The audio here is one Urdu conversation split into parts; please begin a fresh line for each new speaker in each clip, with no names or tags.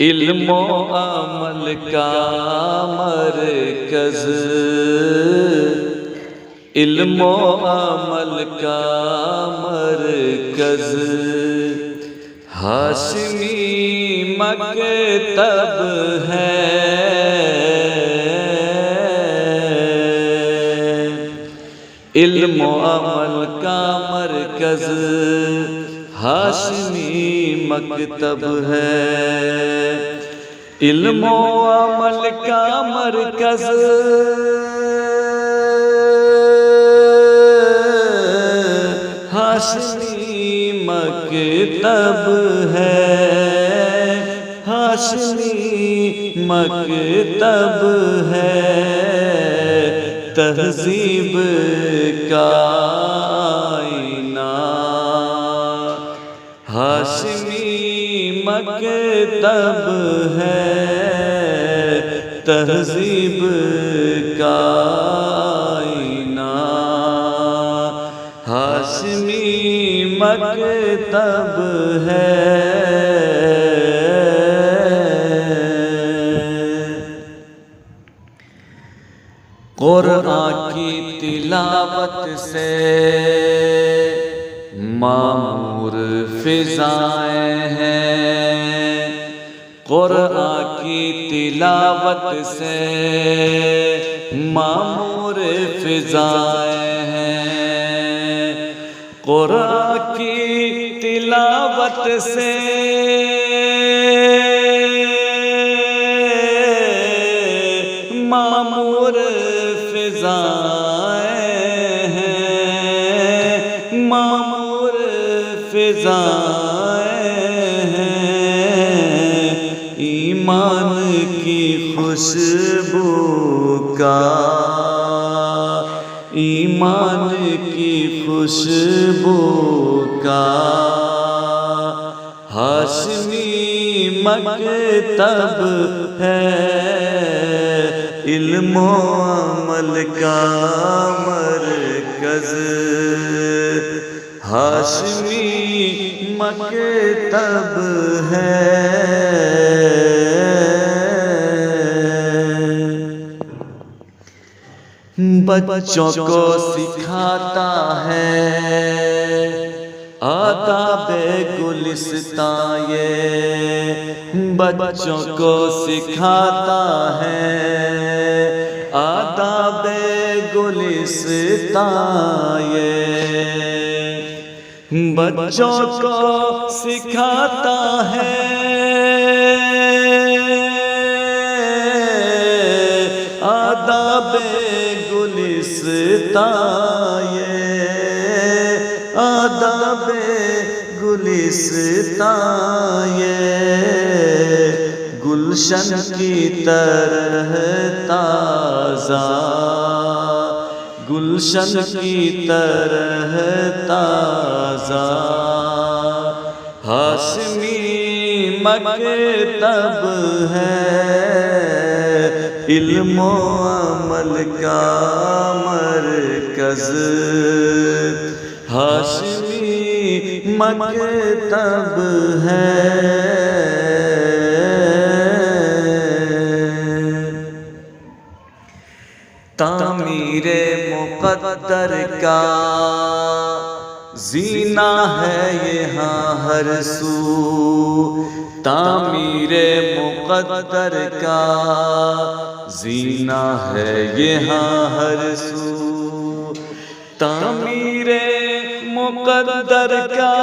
علم و عمل کا مرکز، علم و عمل کا مرکز، ہاشمی مکتب ہے۔ علم و عمل کا مرکز ہاشمی مکتب ہے، علم و عمل کا مرکز ہاشمی مکتب ہے، ہاشمی مکتب ہے، تہذیب کا آئینہ ہاشمی مکتب ہے، تہذیب کا آئینہ ہاشمی مکتب ہے۔ قرآن کی تلاوت سے معمور فضائیں ہیں، قرآن کی تلاوت سے معمور فضائیں ہیں، قرآن کی تلاوت سے معمور فضائیں ہیں، معمور فضائیں ہیں، ایمان کی خوشبو کا، ایمان کی خوشبو کا ہاشمی مکتب ہے، علم و عمل کا مرکز ہاشمی مکتب ہے۔ بچوں کو سکھاتا ہے آداب گلستان، یہ بچوں کو سکھاتا ہے آداب گلستان، یہ بچوں کو سکھاتا ہے آداب گلستان، یہ آداب گلستان، یہ گلشن کی طرح تازہ، گلشن کی طرح تازہ ہاشمی مکتب ہے، علم و عمل کا مرکز ہاشمی مکتب ہے۔ تعمیر مقدر کا زینہ ہے یہاں ہر سو، تعمیر مقدر کا زینہ ہے یہاں ہر سو، تعمیر مقدر کا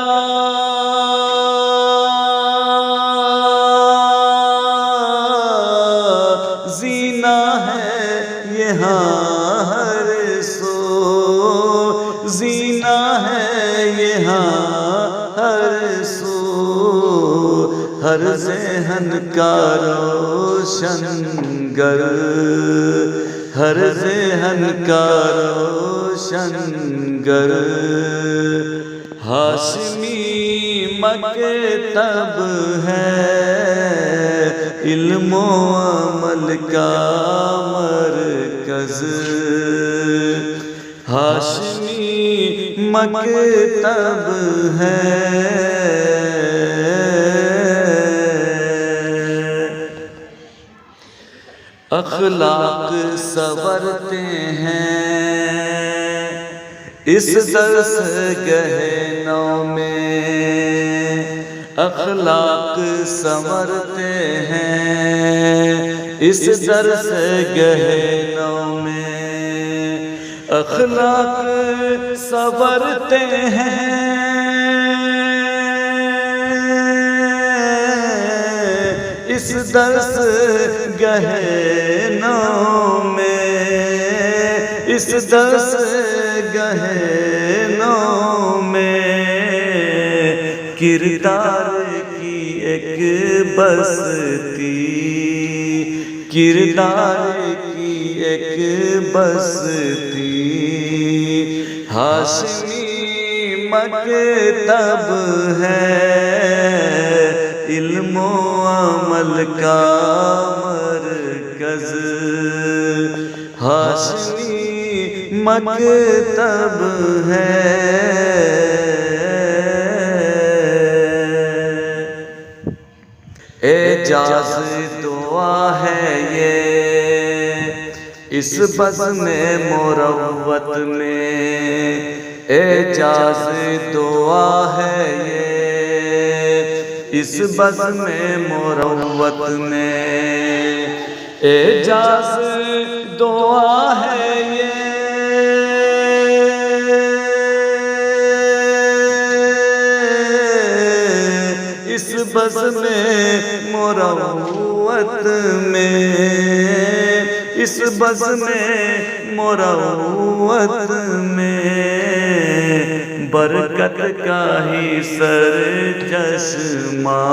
زینہ ہے یہاں ہر سو، زینہ ہے یہاں ہر سو، ہر ذہن کا روشن گر، ہر ذہن کا روشن گر ہاشمی مکتب ہے، علم و عمل کا مرکز ہاشمی مکتب ہے۔ اخلاق سنورتے ہیں اس درس گہنوں میں، اخلاق سنورتے ہیں اس درس گہنوں میں، اخلاق سنورتے ہیں اس درس گہنوں میں، اس درس گہنوں میں کردار کی ایک بستی، کردار کی ایک بستی، ہاشمی مکتب ہے علم و عمل کا مرکز، ہاشمی مکتب ہے، اعجاز دعا ہے یہ اس بزم مروت میں، اعجاز دعا ہے یہ اس بزم مروت میں، اعجاز دعا ہے یہ اس بزم مروت میں، اس بزم مروت میں برکت کا ہی سر چشمہ،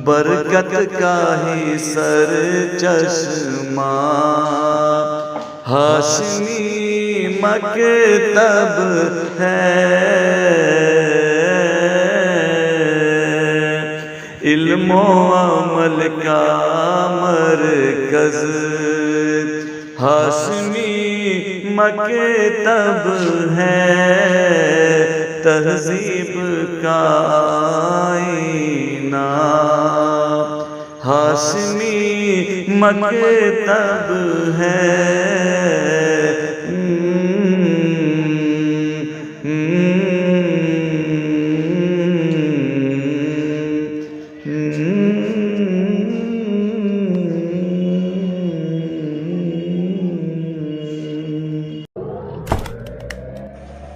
برکت کا ہی سر چشمہ، ہاشمی مکتب ہے علم و عمل کا مرکز، ہاشمی مکتب ہے تہذیب کا آئینہ، ہاشمی مکتب ہے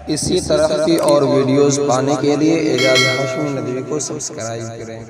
اسی طرح کی اور ویڈیوز پانے کے لیے اعجاز ہاشمی ندوی کو سبسکرائب کریں۔